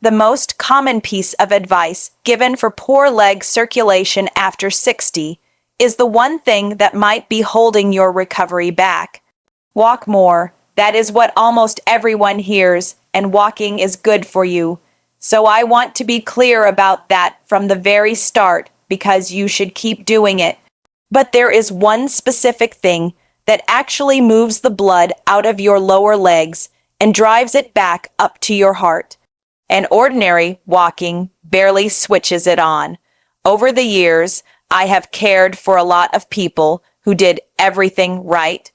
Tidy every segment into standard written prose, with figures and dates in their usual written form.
The most common piece of advice given for poor leg circulation after 60 is the one thing that might be holding your recovery back. Walk more. That is what almost everyone hears, and walking is good for you. So I want to be clear about that from the very start because you should keep doing it. But there is one specific thing that actually moves the blood out of your lower legs and drives it back up to your heart. And ordinary walking barely switches it on. Over the years, I have cared for a lot of people who did everything right.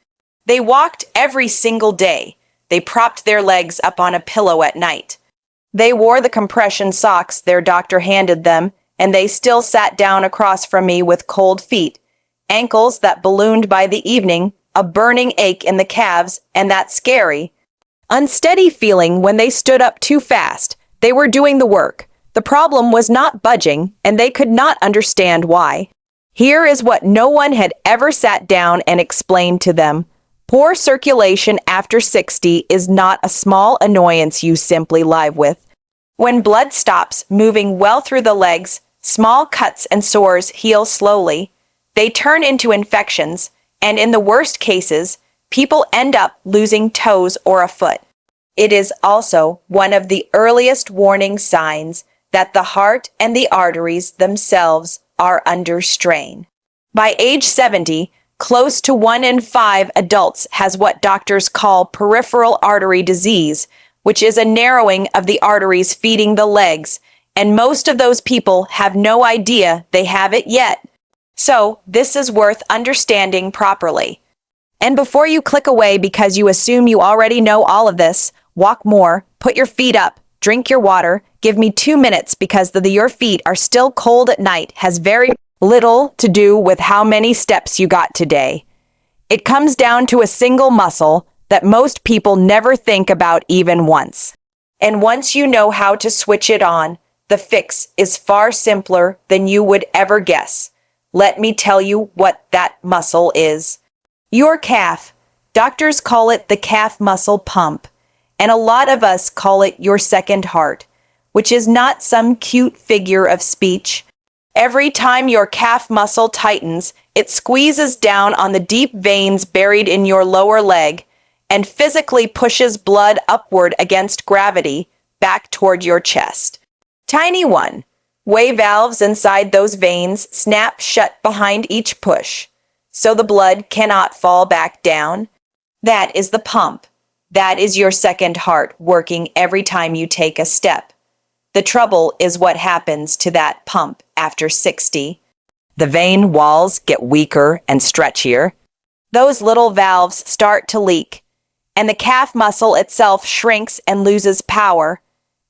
They walked every single day. They propped their legs up on a pillow at night. They wore the compression socks their doctor handed them, and they still sat down across from me with cold feet, ankles that ballooned by the evening, a burning ache in the calves, and that scary, unsteady feeling when they stood up too fast. They were doing the work. The problem was not budging, and they could not understand why. Here is what no one had ever sat down and explained to them. Poor circulation after 60 is not a small annoyance you simply live with. When blood stops moving well through the legs, small cuts and sores heal slowly. They turn into infections, and in the worst cases, people end up losing toes or a foot. It is also one of the earliest warning signs that the heart and the arteries themselves are under strain. By age 70, close to 1 in 5 adults has what doctors call peripheral artery disease, which is a narrowing of the arteries feeding the legs, and most of those people have no idea they have it yet. So, this is worth understanding properly. And before you click away because you assume you already know all of this, walk more, put your feet up, drink your water, give me 2 minutes because your feet are still cold at night has very little to do with how many steps you got today. It comes down to a single muscle that most people never think about even once. And once you know how to switch it on, the fix is far simpler than you would ever guess. Let me tell you what that muscle is. Your calf. Doctors call it the calf muscle pump, and a lot of us call it your second heart, which is not some cute figure of speech. Every time your calf muscle tightens, it squeezes down on the deep veins buried in your lower leg and physically pushes blood upward against gravity back toward your chest. Tiny one. Way valves inside those veins snap shut behind each push, so the blood cannot fall back down. That is the pump. That is your second heart working every time you take a step. The trouble is what happens to that pump after 60. The vein walls get weaker and stretchier. Those little valves start to leak, and the calf muscle itself shrinks and loses power,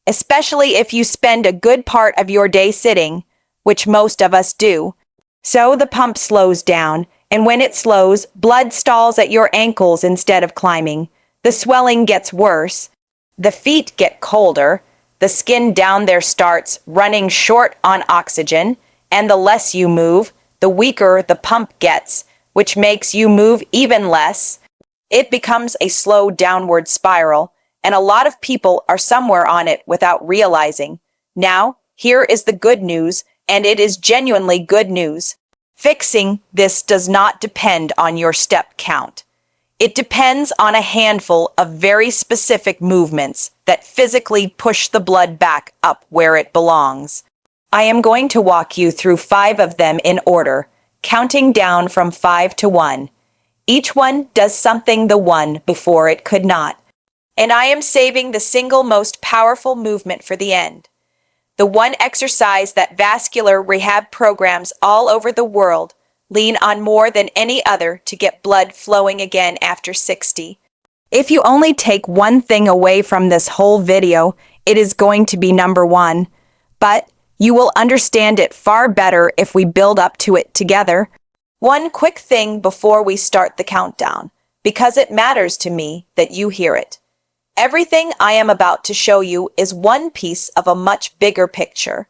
especially if you spend a good part of your day sitting, which most of us do. So the pump slows down, and when it slows, blood stalls at your ankles instead of climbing. The swelling gets worse. The feet get colder. The skin down there starts running short on oxygen, and the less you move, the weaker the pump gets, which makes you move even less. It becomes a slow downward spiral, and a lot of people are somewhere on it without realizing. Now, here is the good news, and it is genuinely good news. Fixing this does not depend on your step count. It depends on a handful of very specific movements that physically push the blood back up where it belongs. I am going to walk you through 5 of them in order, counting down from 5 to 1. Each one does something the one before it could not. And I am saving the single most powerful movement for the end. The one exercise that vascular rehab programs all over the world lean on more than any other to get blood flowing again after 60. If you only take one thing away from this whole video, it is going to be number 1. But you will understand it far better if we build up to it together. One quick thing before we start the countdown, because it matters to me that you hear it. Everything I am about to show you is one piece of a much bigger picture.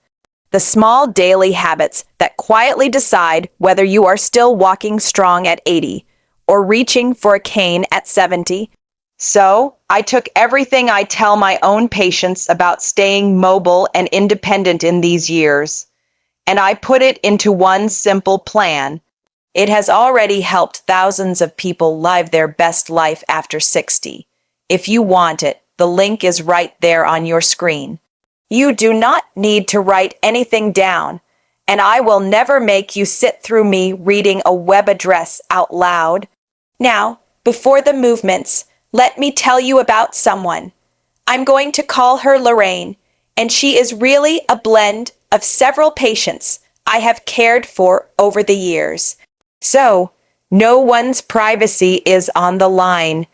The small daily habits that quietly decide whether you are still walking strong at 80 or reaching for a cane at 70. So, I took everything I tell my own patients about staying mobile and independent in these years, and I put it into one simple plan. It has already helped thousands of people live their best life after 60. If you want it, the link is right there on your screen. You do not need to write anything down, and I will never make you sit through me reading a web address out loud. Now, before the movements, let me tell you about someone. I'm going to call her Lorraine, and she is really a blend of several patients I have cared for over the years. So, no one's privacy is on the line.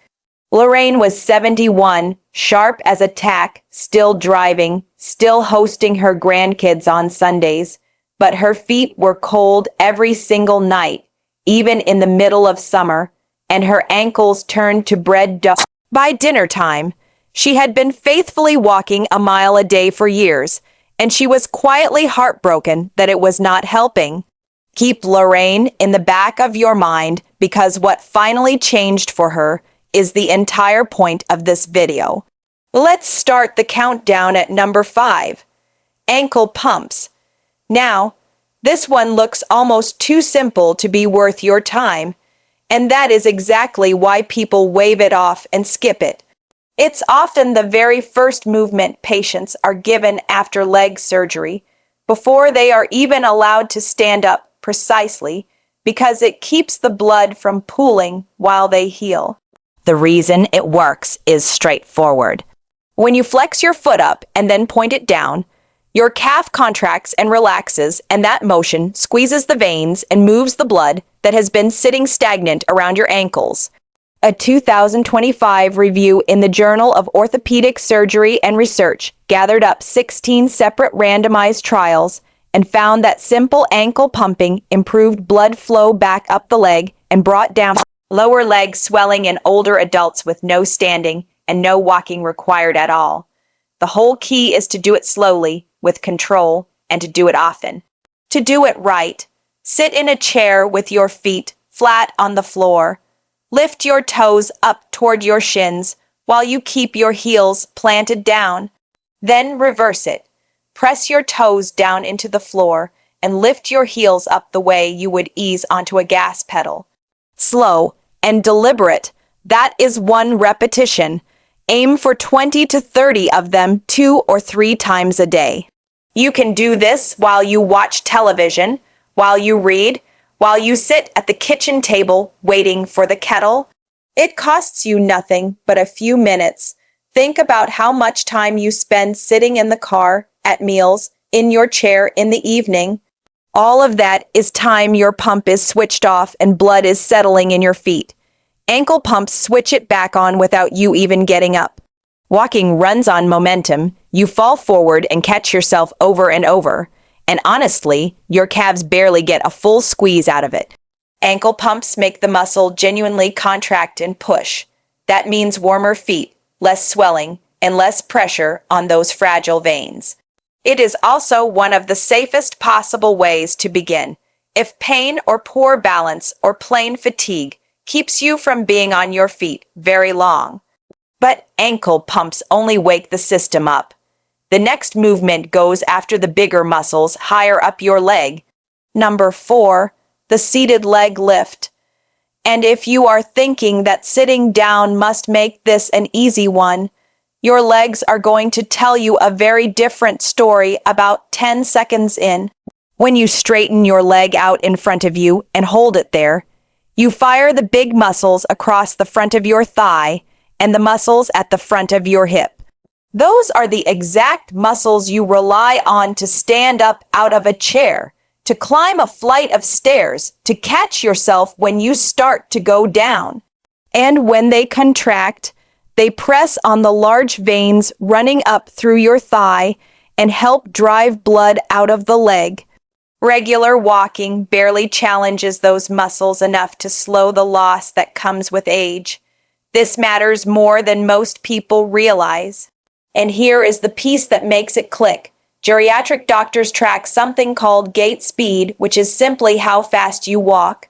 Lorraine was 71, sharp as a tack, still driving, still hosting her grandkids on Sundays, but her feet were cold every single night, even in the middle of summer, and her ankles turned to bread dough. By dinner time, she had been faithfully walking a mile a day for years, and she was quietly heartbroken that it was not helping. Keep Lorraine in the back of your mind because what finally changed for her is the entire point of this video. Let's start the countdown at number 5. Ankle pumps. Now, this one looks almost too simple to be worth your time, and that is exactly why people wave it off and skip it. It's often the very first movement patients are given after leg surgery, before they are even allowed to stand up precisely, because it keeps the blood from pooling while they heal. The reason it works is straightforward. When you flex your foot up and then point it down, your calf contracts and relaxes, and that motion squeezes the veins and moves the blood that has been sitting stagnant around your ankles. A 2025 review in the Journal of Orthopedic Surgery and Research gathered up 16 separate randomized trials and found that simple ankle pumping improved blood flow back up the leg and brought down lower leg swelling in older adults with no standing and no walking required at all. The whole key is to do it slowly, with control, and to do it often. To do it right, sit in a chair with your feet flat on the floor. Lift your toes up toward your shins while you keep your heels planted down. Then reverse it. Press your toes down into the floor and lift your heels up the way you would ease onto a gas pedal. Slow and deliberate. That is one repetition. Aim for 20 to 30 of them 2 or 3 times a day. You can do this while you watch television, while you read, while you sit at the kitchen table waiting for the kettle. It costs you nothing but a few minutes. Think about how much time you spend sitting in the car, at meals, in your chair in the evening. All of that is time your pump is switched off and blood is settling in your feet. Ankle pumps switch it back on without you even getting up. Walking runs on momentum. You fall forward and catch yourself over and over. And honestly, your calves barely get a full squeeze out of it. Ankle pumps make the muscle genuinely contract and push. That means warmer feet, less swelling, and less pressure on those fragile veins. It is also one of the safest possible ways to begin. If pain or poor balance or plain fatigue keeps you from being on your feet very long. But ankle pumps only wake the system up. The next movement goes after the bigger muscles higher up your leg. Number 4, the seated leg lift. And if you are thinking that sitting down must make this an easy one, your legs are going to tell you a very different story about 10 seconds in. When you straighten your leg out in front of you and hold it there, you fire the big muscles across the front of your thigh and the muscles at the front of your hip. Those are the exact muscles you rely on to stand up out of a chair, to climb a flight of stairs, to catch yourself when you start to go down. And when they contract, they press on the large veins running up through your thigh and help drive blood out of the leg. Regular walking barely challenges those muscles enough to slow the loss that comes with age. This matters more than most people realize. And here is the piece that makes it click. Geriatric doctors track something called gait speed, which is simply how fast you walk.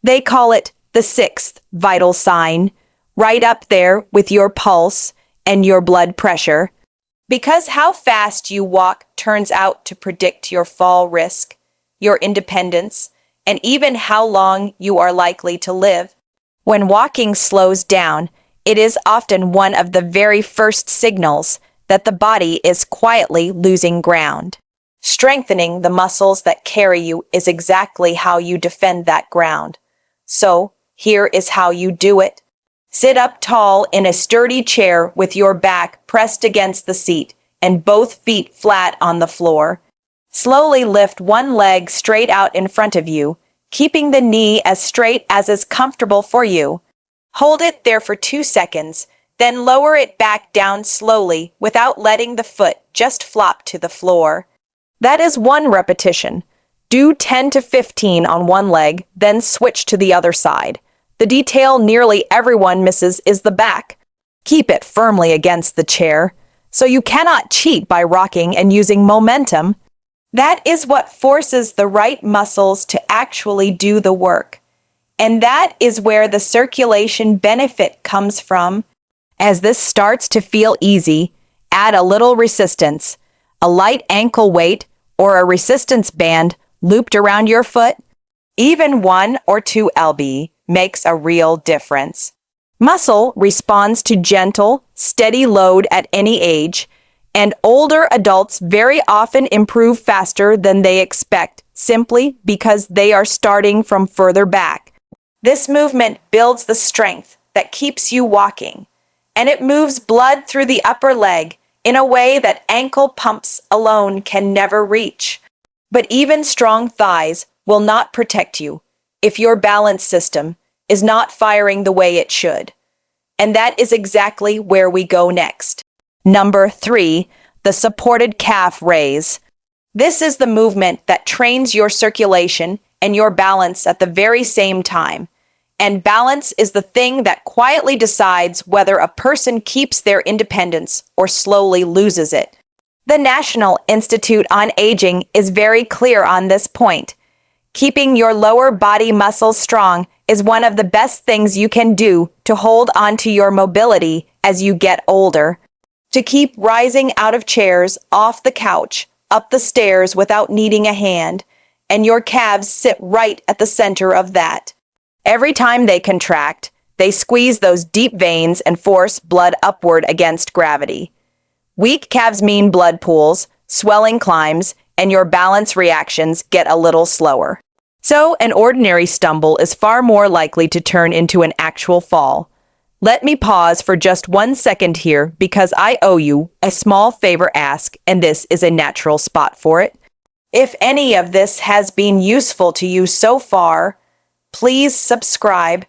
They call it the 6th vital sign. right up there with your pulse and your blood pressure. Because how fast you walk turns out to predict your fall risk, your independence, and even how long you are likely to live. When walking slows down, it is often one of the very first signals that the body is quietly losing ground. Strengthening the muscles that carry you is exactly how you defend that ground. So, here is how you do it. Sit up tall in a sturdy chair with your back pressed against the seat and both feet flat on the floor. Slowly lift one leg straight out in front of you, keeping the knee as straight as is comfortable for you. Hold it there for 2 seconds, then lower it back down slowly without letting the foot just flop to the floor. That is 1 repetition. Do 10 to 15 on one leg, then switch to the other side. The detail nearly everyone misses is the back. Keep it firmly against the chair, so you cannot cheat by rocking and using momentum. That is what forces the right muscles to actually do the work. And that is where the circulation benefit comes from. As this starts to feel easy, add a little resistance, a light ankle weight, or a resistance band looped around your foot. Even 1 or 2 lb makes a real difference. Muscle responds to gentle, steady load at any age, and older adults very often improve faster than they expect simply because they are starting from further back. This movement builds the strength that keeps you walking, and it moves blood through the upper leg in a way that ankle pumps alone can never reach. But even strong thighs will not protect you if your balance system is not firing the way it should. And that is exactly where we go next. Number 3, the supported calf raise. This is the movement that trains your circulation and your balance at the very same time. And balance is the thing that quietly decides whether a person keeps their independence or slowly loses it. The National Institute on Aging is very clear on this point. Keeping your lower body muscles strong is one of the best things you can do to hold on to your mobility as you get older. To keep rising out of chairs, off the couch, up the stairs without needing a hand, and your calves sit right at the center of that. Every time they contract, they squeeze those deep veins and force blood upward against gravity. Weak calves mean blood pools, swelling climbs, and your balance reactions get a little slower. So, an ordinary stumble is far more likely to turn into an actual fall. Let me pause for just 1 second here because I owe you a small favor ask, and this is a natural spot for it. If any of this has been useful to you so far, please subscribe,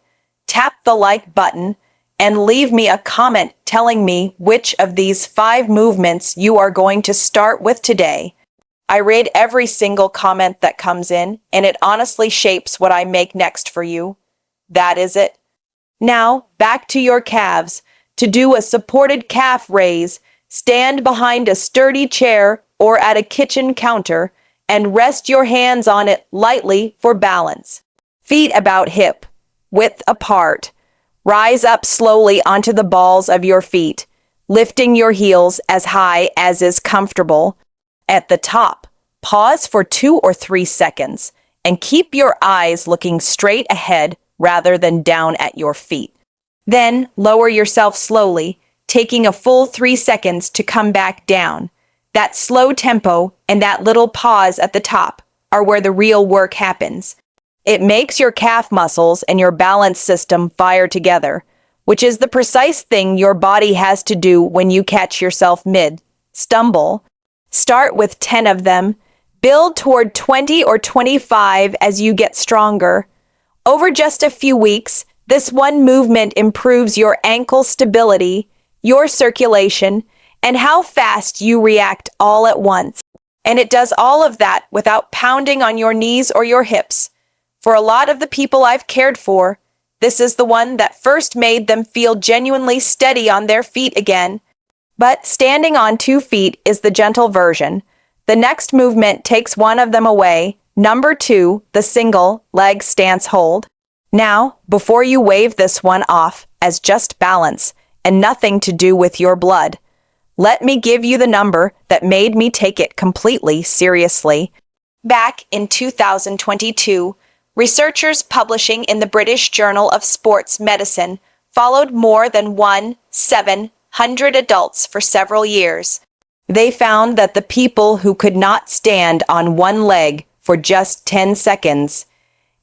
tap the like button, and leave me a comment telling me which of these 5 movements you are going to start with today. I read every single comment that comes in, and it honestly shapes what I make next for you. That is it. Now, back to your calves. To do a supported calf raise, stand behind a sturdy chair or at a kitchen counter and rest your hands on it lightly for balance. Feet about hip, width apart. Rise up slowly onto the balls of your feet, lifting your heels as high as is comfortable. At the top, pause for 2 or 3 seconds and keep your eyes looking straight ahead rather than down at your feet. Then lower yourself slowly, taking a full 3 seconds to come back down. That slow tempo and that little pause at the top are where the real work happens. It makes your calf muscles and your balance system fire together, which is the precise thing your body has to do when you catch yourself mid-stumble. Start with 10 of them. Build toward 20 or 25 as you get stronger. Over just a few weeks, this one movement improves your ankle stability, your circulation, and how fast you react all at once. And it does all of that without pounding on your knees or your hips. For a lot of the people I've cared for, this is the one that first made them feel genuinely steady on their feet again. But standing on 2 feet is the gentle version. The next movement takes one of them away. Number 2, the single leg stance hold. Now, before you wave this one off as just balance and nothing to do with your blood. Let me give you the number that made me take it completely seriously. Back in 2022, researchers publishing in the British Journal of Sports Medicine followed more than 1,700 adults for several years. They found that the people who could not stand on one leg for just 10 seconds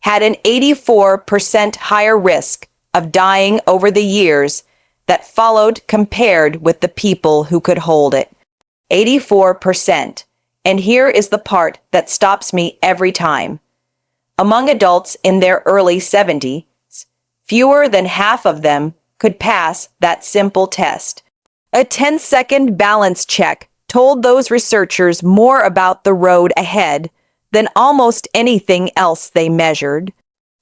had an 84% higher risk of dying over the years that followed compared with the people who could hold it. 84%. And here is the part that stops me every time. Among adults in their early 70s, fewer than half of them could pass that simple test. A 10-second balance check told those researchers more about the road ahead than almost anything else they measured.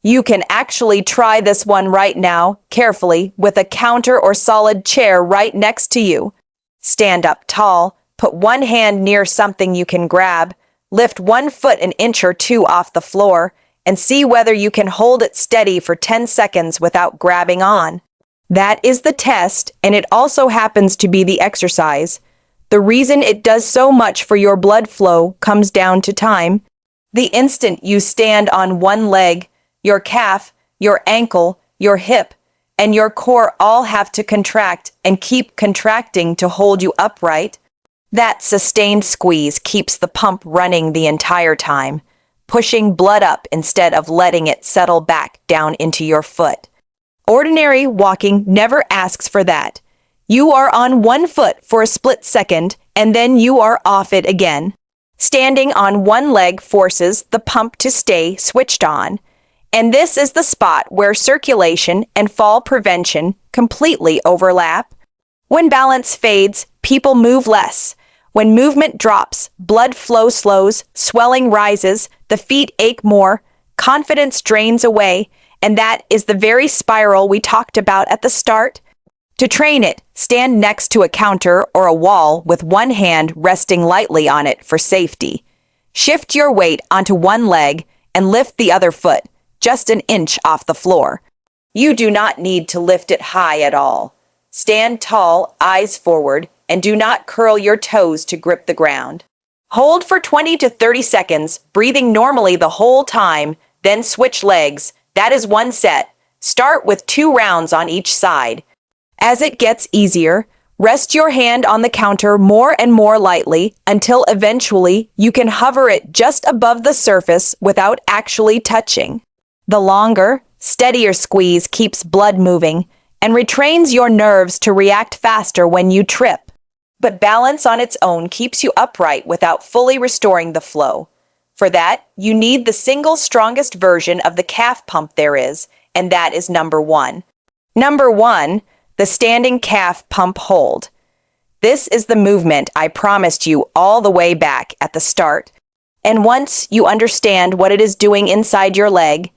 You can actually try this one right now, carefully, with a counter or solid chair right next to you. Stand up tall, put one hand near something you can grab, lift 1 foot an inch or two off the floor, and see whether you can hold it steady for 10 seconds without grabbing on. That is the test, and it also happens to be the exercise. The reason it does so much for your blood flow comes down to time. The instant you stand on one leg, your calf, your ankle, your hip, and your core all have to contract and keep contracting to hold you upright. That sustained squeeze keeps the pump running the entire time, pushing blood up instead of letting it settle back down into your foot. Ordinary walking never asks for that. You are on 1 foot for a split second, and then you are off it again. Standing on one leg forces the pump to stay switched on, and this is the spot where circulation and fall prevention completely overlap. When balance fades, people move less. When movement drops, blood flow slows, swelling rises, the feet ache more, confidence drains away, and that is the very spiral we talked about at the start. To train it, stand next to a counter or a wall with one hand resting lightly on it for safety. Shift your weight onto one leg and lift the other foot, just an inch off the floor. You do not need to lift it high at all. Stand tall, eyes forward, and do not curl your toes to grip the ground. Hold for 20 to 30 seconds, breathing normally the whole time, then switch legs. That is one set. Start with 2 rounds on each side. As it gets easier, rest your hand on the counter more and more lightly until eventually you can hover it just above the surface without actually touching. The longer, steadier squeeze keeps blood moving and retrains your nerves to react faster when you trip. But balance on its own keeps you upright without fully restoring the flow. For that, you need the single strongest version of the calf pump there is, and that is number 1. Number 1, the standing calf pump hold. This is the movement I promised you all the way back at the start. And once you understand what it is doing inside your leg,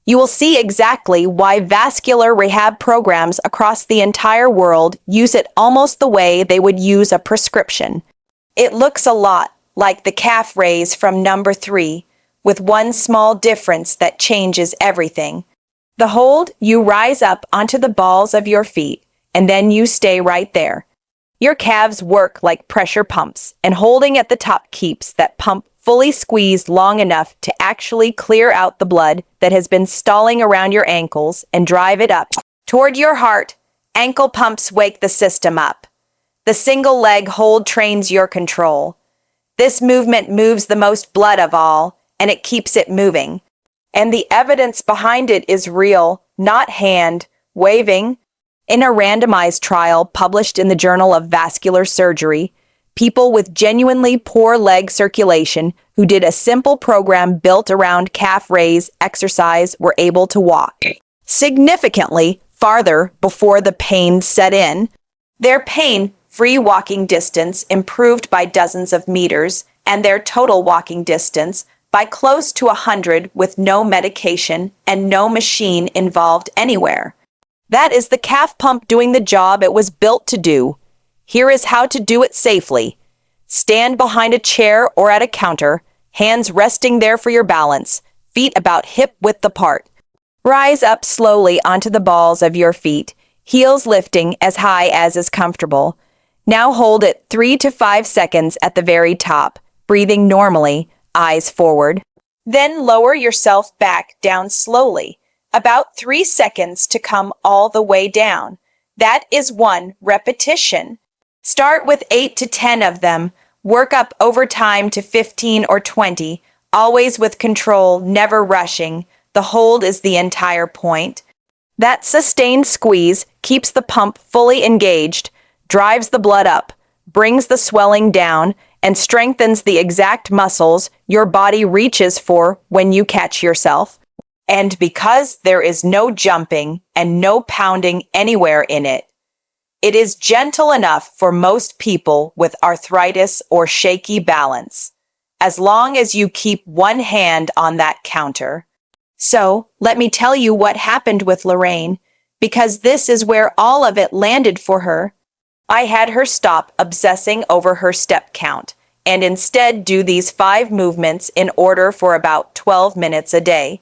you will see exactly why vascular rehab programs across the entire world use it almost the way they would use a prescription. It looks a lot like the calf raise from number 3, with one small difference that changes everything. The hold, you rise up onto the balls of your feet, and then you stay right there. Your calves work like pressure pumps, and holding at the top keeps that pump fully squeezed long enough to actually clear out the blood that has been stalling around your ankles and drive it up toward your heart. Ankle pumps wake the system up. The single leg hold trains your control. This movement moves the most blood of all, and it keeps it moving. And the evidence behind it is real, not hand waving. In a randomized trial published in the Journal of Vascular Surgery, people with genuinely poor leg circulation who did a simple program built around calf raise exercise were able to walk significantly farther before the pain set in. Their pain-free walking distance improved by dozens of meters, and their total walking distance by close to 100 with no medication and no machine involved anywhere. That is the calf pump doing the job it was built to do. Here is how to do it safely. Stand behind a chair or at a counter, hands resting there for your balance, feet about hip width apart. Rise up slowly onto the balls of your feet, heels lifting as high as is comfortable. Now hold it 3 to 5 seconds at the very top, breathing normally, eyes forward. Then lower yourself back down slowly, about 3 seconds to come all the way down. That is 1 repetition. Start with 8 to 10 of them. Work up over time to 15 or 20, always with control, never rushing. The hold is the entire point. That sustained squeeze keeps the pump fully engaged, drives the blood up, brings the swelling down, and strengthens the exact muscles your body reaches for when you catch yourself. And because there is no jumping and no pounding anywhere in it, it is gentle enough for most people with arthritis or shaky balance, as long as you keep one hand on that counter. So, let me tell you what happened with Lorraine, because this is where all of it landed for her. I had her stop obsessing over her step count and instead do these 5 movements in order for about 12 minutes a day.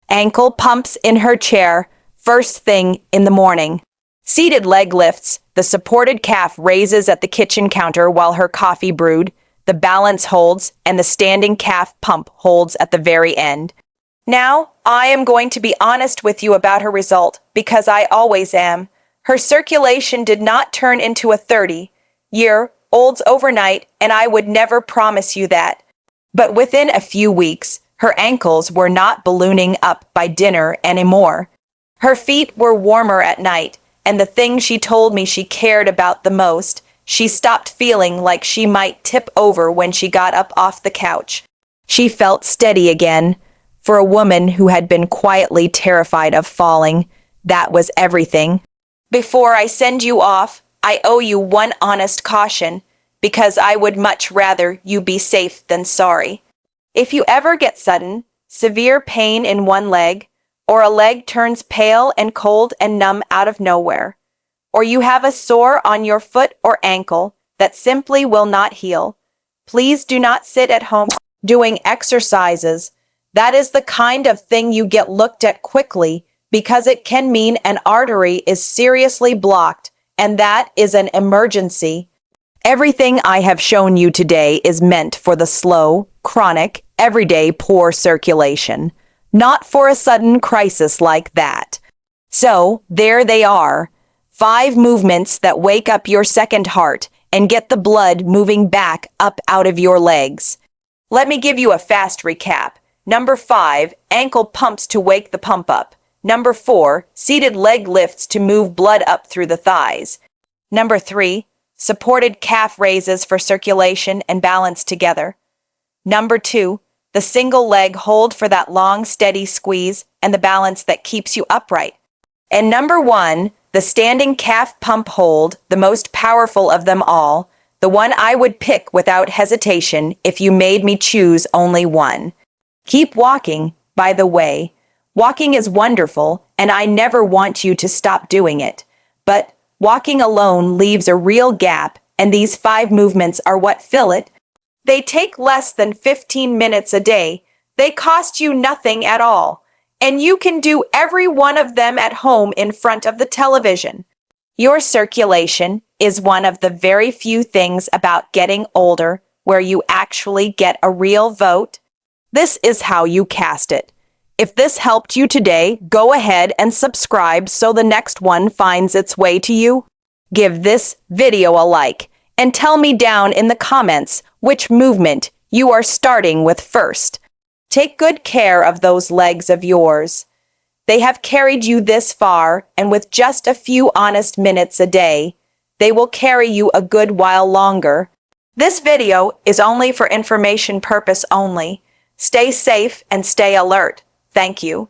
Ankle pumps in her chair, first thing in the morning. Seated leg lifts, the supported calf raises at the kitchen counter while her coffee brewed, the balance holds, and the standing calf pump holds at the very end. Now, I am going to be honest with you about her result, because I always am. Her circulation did not turn into a 30-year-old's overnight, and I would never promise you that. But within a few weeks, her ankles were not ballooning up by dinner anymore. Her feet were warmer at night, and the thing she told me she cared about the most, she stopped feeling like she might tip over when she got up off the couch. She felt steady again. For a woman who had been quietly terrified of falling, that was everything. Before I send you off, I owe you one honest caution, because I would much rather you be safe than sorry. If you ever get sudden, severe pain in one leg, or a leg turns pale and cold and numb out of nowhere, or you have a sore on your foot or ankle that simply will not heal, please do not sit at home doing exercises. That is the kind of thing you get looked at quickly, because it can mean an artery is seriously blocked, and that is an emergency. Everything I have shown you today is meant for the slow, chronic, everyday poor circulation, not for a sudden crisis like that. So, there they are, 5 movements that wake up your second heart and get the blood moving back up out of your legs. Let me give you a fast recap. Number 5, ankle pumps to wake the pump up. Number 4, seated leg lifts to move blood up through the thighs. Number 3, supported calf raises for circulation and balance together. Number 2, the single leg hold for that long, steady squeeze and the balance that keeps you upright. And number 1, the standing calf pump hold, the most powerful of them all, the one I would pick without hesitation if you made me choose only one. Keep walking, by the way. Walking is wonderful, and I never want you to stop doing it. But walking alone leaves a real gap, and these 5 movements are what fill it. They take less than 15 minutes a day. They cost you nothing at all, and you can do every one of them at home in front of the television. Your circulation is one of the very few things about getting older where you actually get a real vote. This is how you cast it. If this helped you today, go ahead and subscribe so the next one finds its way to you. Give this video a like and tell me down in the comments which movement you are starting with first. Take good care of those legs of yours. They have carried you this far, and with just a few honest minutes a day, they will carry you a good while longer. This video is only for information purpose only. Stay safe and stay alert. Thank you.